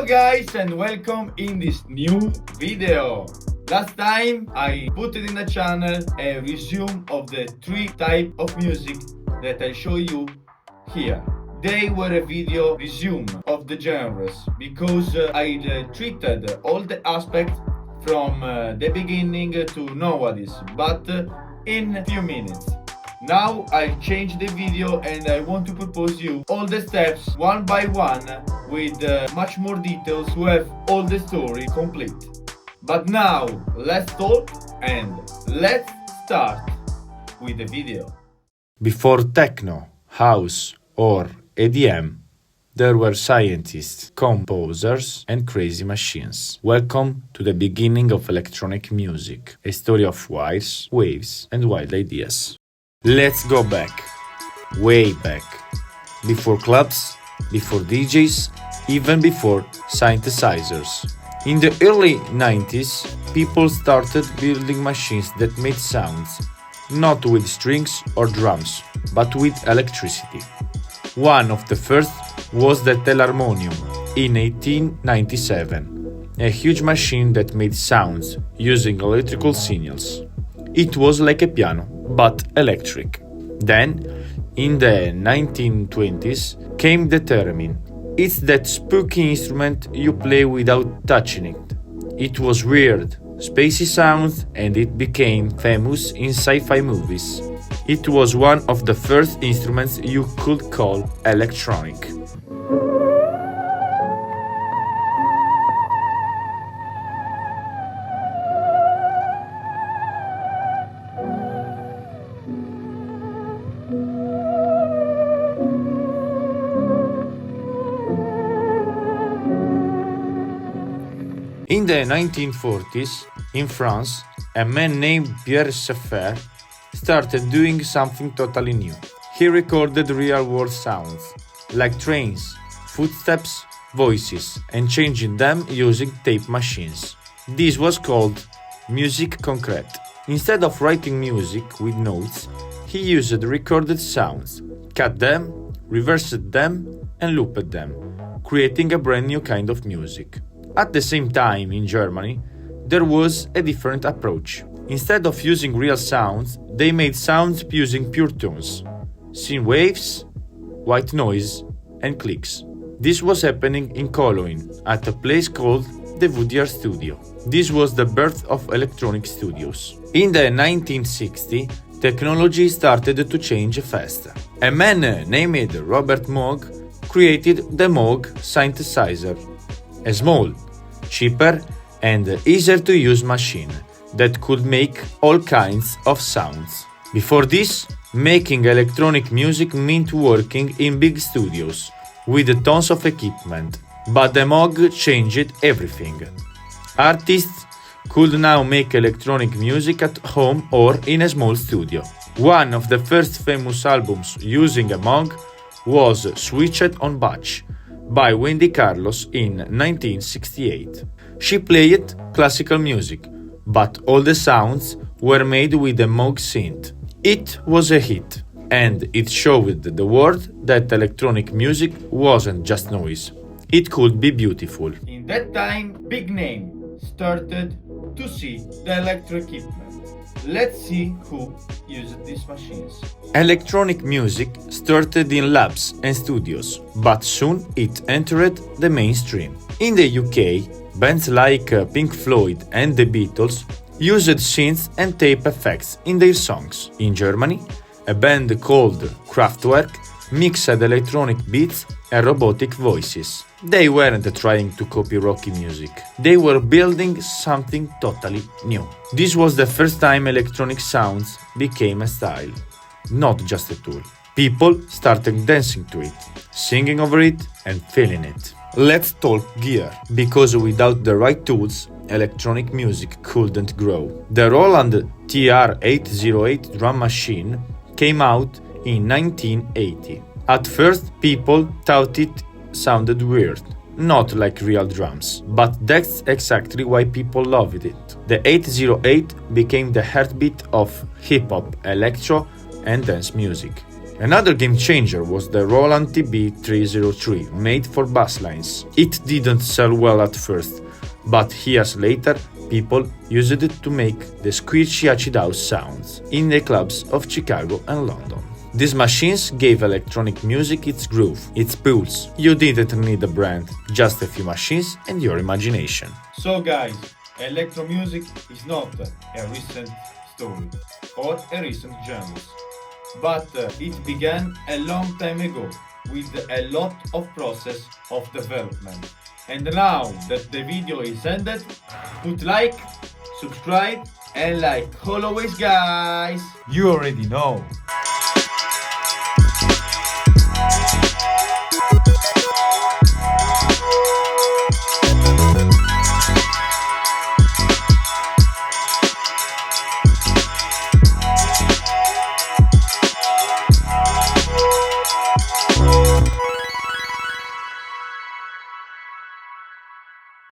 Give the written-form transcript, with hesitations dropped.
guys and welcome in this new video. Last time I put it in the channel a resume of the three type of music that I show you here. They were a video resume of the genres because I treated all the aspects from the beginning to nowadays, but in few minutes. Now I'll change the video and I want to propose you all the steps one by one with much more details to have all the story complete. But now let's talk and let's start with the video. Before techno, house or EDM, there were scientists, composers and crazy machines. Welcome to the beginning of electronic music, a story of wires, waves and wild ideas. Let's go back, way back, before clubs, before DJs, even before synthesizers. In the early 90s, people started building machines that made sounds, not with strings or drums, but with electricity. One of the first was the Telharmonium in 1897, a huge machine that made sounds using electrical signals. It was like a piano, but electric. Then, in the 1920s, came the theremin. It's that spooky instrument you play without touching it. It was weird, spacey sounds, and it became famous in sci-fi movies. It was one of the first instruments you could call electronic. In the 1940s, in France, a man named Pierre Schaeffer started doing something totally new. He recorded real-world sounds, like trains, footsteps, voices, and changing them using tape machines. This was called musique concrète. Instead of writing music with notes, he used recorded sounds, cut them, reversed them, and looped them, creating a brand new kind of music. At the same time, in Germany, there was a different approach. Instead of using real sounds, they made sounds using pure tones, sine waves, white noise, and clicks. This was happening in Cologne, at a place called the Woodyard Studio. This was the birth of electronic studios. In the 1960s, technology started to change fast. A man named Robert Moog created the Moog synthesizer, a small, cheaper and easier to use machine that could make all kinds of sounds. Before this, making electronic music meant working in big studios with tons of equipment, but the Moog changed everything. Artists could now make electronic music at home or in a small studio. One of the first famous albums using a Moog was Switched on Bach by Wendy Carlos in 1968. She played classical music, but all the sounds were made with a Moog synth. It was a hit, and it showed the world that electronic music wasn't just noise. It could be beautiful. In that time, big name started to see the electro equipment. Let's see who used these machines. Electronic music started in labs and studios, but soon it entered the mainstream. In the UK, bands like Pink Floyd and the Beatles used synths and tape effects in their songs. In Germany, a band called Kraftwerk mixed electronic beats and robotic voices. They weren't trying to copy rocky music. They were building something totally new. This was the first time electronic sounds became a style, not just a tool. People started dancing to it, singing over it and feeling it. Let's talk gear, because without the right tools, electronic music couldn't grow. The Roland TR-808 drum machine came out in 1980. At first, people thought it sounded weird, not like real drums, but that's exactly why people loved it. The 808 became the heartbeat of hip-hop, electro, and dance music. Another game changer was the Roland TB303, made for bass lines. It didn't sell well at first, but years later, people used it to make the squishy acid house sounds in the clubs of Chicago and London. These machines gave electronic music its groove, its pulse. You didn't need a brand, just a few machines and your imagination. So guys, electro music is not a recent story or a recent genre, but it began a long time ago with a lot of process of development. And now that the video is ended, put like, subscribe, and like always guys, You already know.